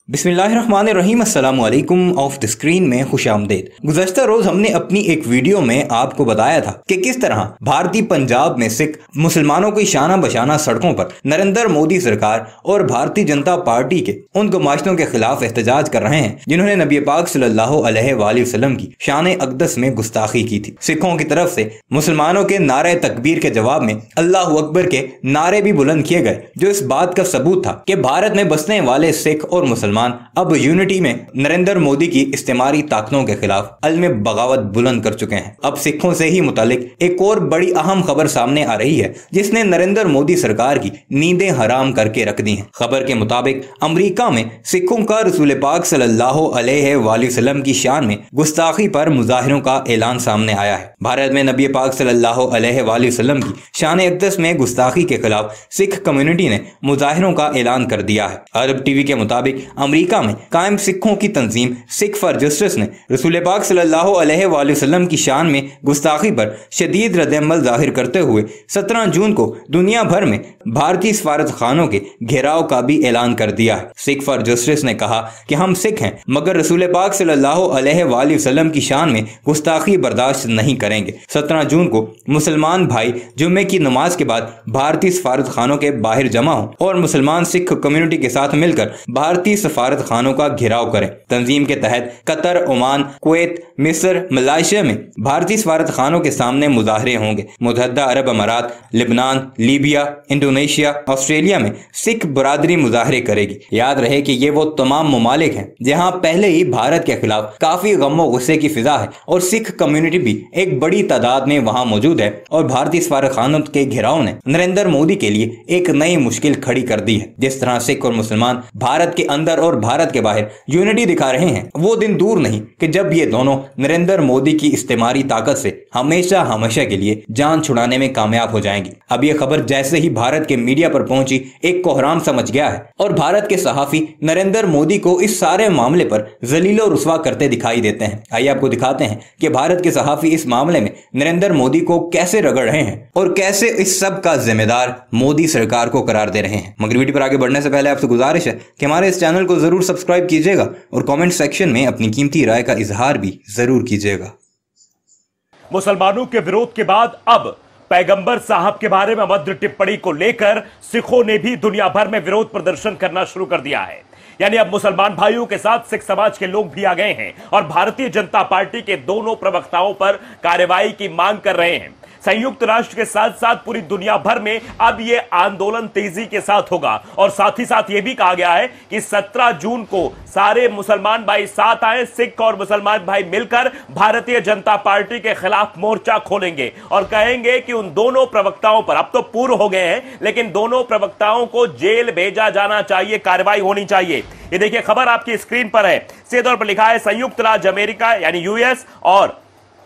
बिस्मिल्लाहिर्रहमानिर्रहीम अस्सलाम वालेकुम ऑफ द स्क्रीन में खुशामदीद। गुज़श्ता रोज हमने अपनी एक वीडियो में आपको बताया था कि किस तरह भारतीय पंजाब में सिख मुसलमानों की शाना बशाना सड़कों पर नरेंद्र मोदी सरकार और भारतीय जनता पार्टी के उन गुमाश्तों के खिलाफ एहतजाज कर रहे हैं जिन्होंने नबी पाक सल्लल्लाहु अलैहि वसल्लम की शान अक़दस में गुस्ताखी की थी। सिखों की तरफ से मुसलमानों के नारे तकबीर के जवाब में अल्लाह अकबर के नारे भी बुलंद किए गए, जो इस बात का सबूत था कि भारत में बसने वाले सिख और मुसलमान अब यूनिटी में नरेंद्र मोदी की इस्तेमारी ताकतों के खिलाफ अलम बगावत बुलंद कर चुके हैं। अब सिखों से ही मुतालिक एक और बड़ी अहम खबर सामने आ रही है जिसने नरेंद्र मोदी सरकार की नींदें हराम करके रख दी हैं। खबर के मुताबिक अमेरिका में सिखों का रसूल पाक सल्लल्लाहु अलैहि वसल्लम की शान में गुस्ताखी पर मुजाहिरों का ऐलान सामने आया है। भारत में नबी पाक सल्लल्लाहु अलैहि वसल्लम की शान अक़दस में गुस्ताखी के खिलाफ सिख कम्युनिटी ने मुजाहिरों का ऐलान कर दिया है। अरब टीवी के मुताबिक अमेरिका में कायम सिखों की तंजीम सिख फॉर जस्टिस ने रसूल पाक सल्लल्लाहु अलैहि वसल्लम की शान में गुस्ताखी पर शदीद रद्द-ए-अमल जाहिर करते हुए 17 जून को दुनिया भर में भारतीय सफारत खानों के घेराव का भी ऐलान कर दिया है। सिख फॉर जस्टिस ने कहा कि हम सिख हैं मगर रसूल पाक सल्लल्लाहु अलैहि वसल्लम की शान में गुस्ताखी बर्दाश्त नहीं करेंगे। 17 जून को मुसलमान भाई जुम्मे की नमाज के बाद भारतीय सफारत खानों के बाहर जमा हों और मुसलमान सिख कम्युनिटी के साथ मिलकर भारतीय सफारत खानों का घेराव करें। तंजीम के तहत कतर, ओमान, कुवैत, मिस्र, मलेशिया में भारतीय सफारत खानों के सामने मुजाहरे होंगे। मुतहद्दा अरब अमारात, लिबनान, लीबिया, इंडोनेशिया, ऑस्ट्रेलिया में सिख बरादरी मुजाहरे करेगी। याद रहे कि ये वो तमाम ममालिक हैं जहाँ पहले ही भारत के खिलाफ काफी गम और गुस्से की फिजा है और सिख कम्युनिटी भी एक बड़ी तादाद में वहाँ मौजूद है और भारतीय सफारत खानों के घेराव ने नरेंद्र मोदी के लिए एक नई मुश्किल खड़ी कर दी है। जिस तरह सिख और मुसलमान भारत के अंदर और भारत के बाहर यूनिटी दिखा रहे हैं, वो दिन दूर नहीं कि जब ये दोनों नरेंद्र मोदी की इस्तेमारी ताकत से हमेशा हमेशा के लिए जान छुड़ाने में कामयाब हो जाएंगी। अब ये खबर जैसे ही भारत के मीडिया पर पहुंची एक कोहराम समझ गया है और भारत के सहाफी नरेंद्र मोदी को इस सारे मामले पर जलील और रुस्वा करते दिखाई देते हैं। आइए आपको दिखाते हैं कि भारत के सहाफी इस मामले में नरेंद्र मोदी को कैसे रगड़ रहे हैं और कैसे इस सब का जिम्मेदार मोदी सरकार को करार दे रहे हैं। मगर वीडियो पर आगे बढ़ने से पहले आपसे गुजारिश है कि हमारे इस चैनल को जरूर सब्सक्राइब कीजिएगा और कमेंट सेक्शन में अपनी कीमती राय का इजहार भी जरूर कीजिएगा। मुसलमानों के विरोध के बाद अब पैगंबर साहब के बारे में अभद्र टिप्पणी को लेकर सिखों ने भी दुनिया भर में विरोध प्रदर्शन करना शुरू कर दिया है। यानी अब मुसलमान भाइयों के साथ सिख समाज के लोग भी आ गए हैं और भारतीय जनता पार्टी के दोनों प्रवक्ताओं पर कार्रवाई की मांग कर रहे हैं। संयुक्त राष्ट्र के साथ साथ पूरी दुनिया भर में अब यह आंदोलन तेजी के साथ होगा और साथ ही साथ यह भी कहा गया है कि 17 जून को सारे मुसलमान भाई साथ आए, सिख और मुसलमान भाई मिलकर भारतीय जनता पार्टी के खिलाफ मोर्चा खोलेंगे और कहेंगे कि उन दोनों प्रवक्ताओं पर, अब तो पूर्व हो गए हैं, लेकिन दोनों प्रवक्ताओं को जेल भेजा जाना चाहिए, कार्रवाई होनी चाहिए। ये देखिए खबर आपकी स्क्रीन पर है। सीधे तौर पर लिखा है संयुक्त राज्य अमेरिका यानी यूएस और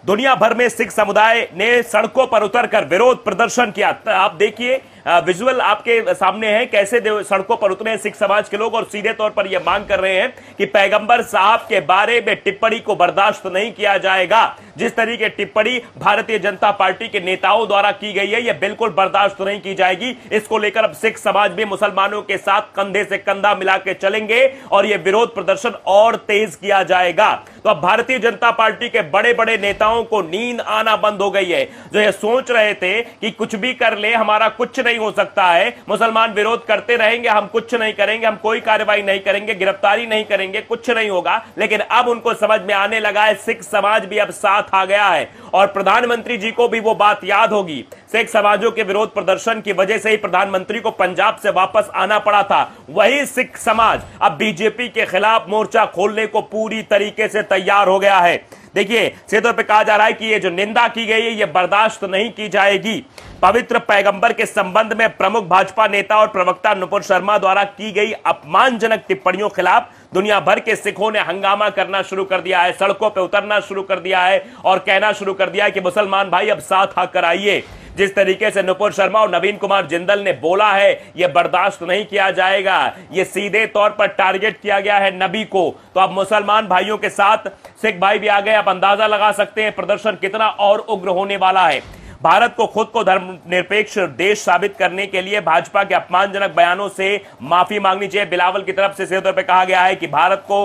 दुनिया भर में सिख समुदाय ने सड़कों पर उतरकर विरोध प्रदर्शन किया। आप देखिए विजुअल आपके सामने है कैसे सड़कों पर उतरे सिख समाज के लोग और सीधे तौर पर यह मांग कर रहे हैं कि पैगंबर साहब के बारे में टिप्पणी को बर्दाश्त नहीं किया जाएगा। जिस तरीके टिप्पणी भारतीय जनता पार्टी के नेताओं द्वारा की गई है यह बिल्कुल बर्दाश्त नहीं की जाएगी। इसको लेकर अब सिख समाज भी मुसलमानों के साथ कंधे से कंधा मिला के चलेंगे और यह विरोध प्रदर्शन और तेज किया जाएगा। तो अब भारतीय जनता पार्टी के बड़े बड़े नेताओं को नींद आना बंद हो गई है, जो ये सोच रहे थे कि कुछ भी कर ले हमारा कुछ नहीं हो सकता है, मुसलमान विरोध करते रहेंगे, हम कुछ नहीं करेंगे, हम कोई कार्रवाई नहीं करेंगे, गिरफ्तारी नहीं करेंगे, कुछ नहीं होगा। लेकिन अब उनको समझ में आने लगा है सिख समाज भी अब साथ आ गया है और प्रधानमंत्री जी को भी वो बात याद होगी। सिख समाजों के विरोध प्रदर्शन की वजह से ही प्रधानमंत्री को पंजाब से वापस आना पड़ा था। वही सिख समाज अब बीजेपी के खिलाफ मोर्चा खोलने को पूरी तरीके से तैयार हो गया है। देखिए सीधे तौर पर कहा जा रहा है कि ये जो निंदा की गई है ये बर्दाश्त नहीं की जाएगी। पवित्र पैगंबर के संबंध में प्रमुख भाजपा नेता और प्रवक्ता नुपुर शर्मा द्वारा की गई अपमानजनक टिप्पणियों खिलाफ दुनिया भर के सिखों ने हंगामा करना शुरू कर दिया है, सड़कों पर उतरना शुरू कर दिया है और कहना शुरू कर दिया है कि मुसलमान भाई अब साथ आकर आइए। जिस तरीके से नुपुर शर्मा और नवीन कुमार जिंदल ने बोला है यह बर्दाश्त नहीं किया जाएगा, यह सीधे तौर पर टारगेट किया गया है नबी को। तो अब मुसलमान भाइयों के साथ सिख भाई भी आ गए। अब अंदाजा लगा सकते हैं प्रदर्शन कितना और उग्र होने वाला है। भारत को खुद को धर्मनिरपेक्ष देश साबित करने के लिए भाजपा के अपमानजनक बयानों से माफी मांगनी चाहिए। बिलावल की तरफ से सीधे तौर पर कहा गया है कि भारत को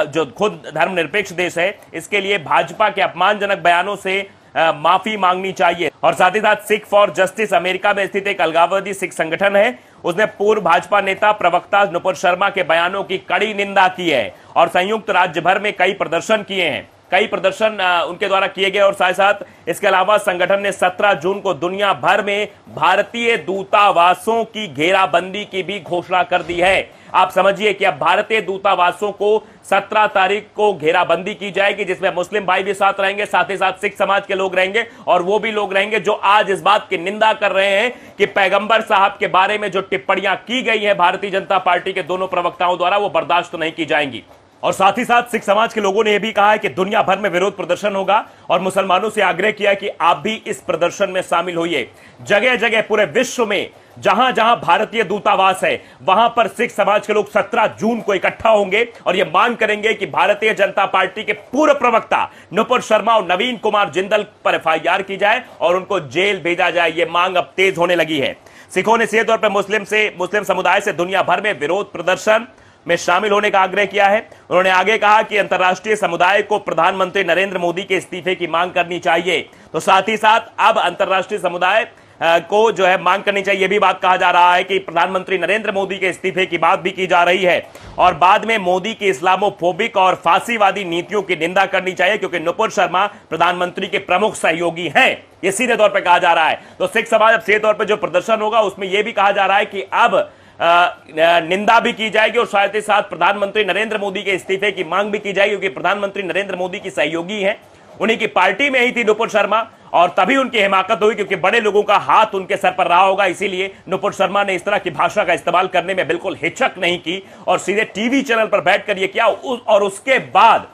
जो खुद धर्मनिरपेक्ष देश है, इसके लिए भाजपा के अपमानजनक बयानों से माफी मांगनी चाहिए। और साथ ही साथ सिख फॉर जस्टिस अमेरिका में स्थित एक अलगाववादी सिख संगठन है, उसने पूर्व भाजपा नेता प्रवक्ता नुपुर शर्मा के बयानों की कड़ी निंदा की है और संयुक्त राज्य भर में कई प्रदर्शन किए हैं, कई प्रदर्शन उनके द्वारा किए गए। और साथ साथ इसके अलावा संगठन ने 17 जून को दुनिया भर में भारतीय दूतावासों की घेराबंदी की भी घोषणा कर दी है। आप समझिए कि अब भारतीय दूतावासों को 17 तारीख को घेराबंदी की जाएगी, जिसमें मुस्लिम भाई भी साथ रहेंगे, साथ ही साथ सिख समाज के लोग रहेंगे और वो भी लोग रहेंगे जो आज इस बात की निंदा कर रहे हैं कि पैगंबर साहब के बारे में जो टिप्पणियां की गई हैं भारतीय जनता पार्टी के दोनों प्रवक्ताओं द्वारा, वो बर्दाश्त नहीं की जाएंगी। और साथ ही साथ सिख समाज के लोगों ने यह भी कहा है कि दुनिया भर में विरोध प्रदर्शन होगा और मुसलमानों से आग्रह किया कि आप भी इस प्रदर्शन में शामिल होइए। जगह जगह पूरे विश्व में जहां जहां भारतीय दूतावास है, वहां पर सिख समाज के लोग 17 जून को इकट्ठा होंगे और यह मांग करेंगे कि भारतीय जनता पार्टी के पूर्व प्रवक्ता नुपुर शर्मा और नवीन कुमार जिंदल पर FIR की जाए और उनको जेल भेजा जाए। यह मांग अब तेज होने लगी है। सिखों ने सीधे तौर पर मुस्लिम समुदाय से दुनिया भर में विरोध प्रदर्शन में शामिल होने का आग्रह किया है। उन्होंने आगे कहा कि अंतर्राष्ट्रीय समुदाय को प्रधानमंत्री नरेंद्र मोदी के इस्तीफे की मांग करनी चाहिए। तो साथ ही साथ अब अंतर्राष्ट्रीय समुदाय को जो है मांग करनी चाहिए, भी बात कहा जा रहा है कि प्रधानमंत्री नरेंद्र मोदी के इस्तीफे की बात भी की जा रही है और बाद में मोदी की इस्लामोफोबिक और फांसीवादी नीतियों की निंदा करनी चाहिए, क्योंकि नुपुर शर्मा प्रधानमंत्री के प्रमुख सहयोगी हैं, ये सीधे तौर पर कहा जा रहा है। तो सिख समाज अब सीधे तौर पर जो प्रदर्शन होगा उसमें यह भी कहा जा रहा है कि अब निंदा भी की जाएगी और साथ ही साथ प्रधानमंत्री नरेंद्र मोदी के इस्तीफे की मांग भी की जाएगी, क्योंकि प्रधानमंत्री नरेंद्र मोदी की सहयोगी हैं, उन्हीं की पार्टी में ही थी नुपुर शर्मा और तभी उनकी हिमाकत हुई, क्योंकि बड़े लोगों का हाथ उनके सर पर रहा होगा। इसीलिए नुपुर शर्मा ने इस तरह की भाषा का इस्तेमाल करने में बिल्कुल हिचक नहीं की और सीधे टीवी चैनल पर बैठकर यह किया। और उसके बाद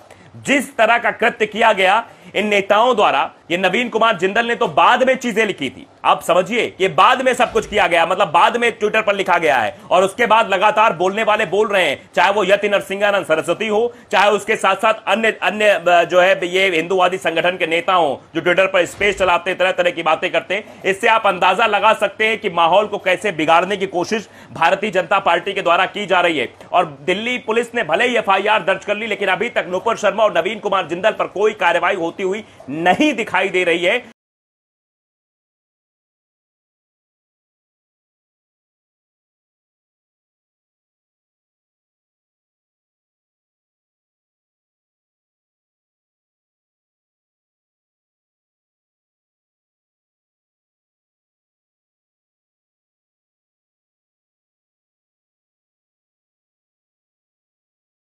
जिस तरह का कृत्य किया गया इन नेताओं द्वारा, ये नवीन कुमार जिंदल ने तो बाद में चीजें लिखी थी। आप समझिए कि बाद में सब कुछ किया गया, मतलब बाद में ट्विटर पर लिखा गया है और उसके बाद लगातार बोलने वाले बोल रहे हैं, चाहे वो यति नरसिंहानंद सरस्वती हो, चाहे उसके साथ साथ अन्य जो है ये हिंदूवादी संगठन के नेता हो जो ट्विटर पर स्पेस चलाते, तरह तरह की बातें करते हैं। इससे आप अंदाजा लगा सकते हैं कि माहौल को कैसे बिगाड़ने की कोशिश भारतीय जनता पार्टी के द्वारा की जा रही है। और दिल्ली पुलिस ने भले ही FIR दर्ज कर ली, लेकिन अभी तक नुपुर शर्मा और नवीन कुमार जिंदल पर कोई कार्रवाई होती हुई नहीं दिखाई दे रही है।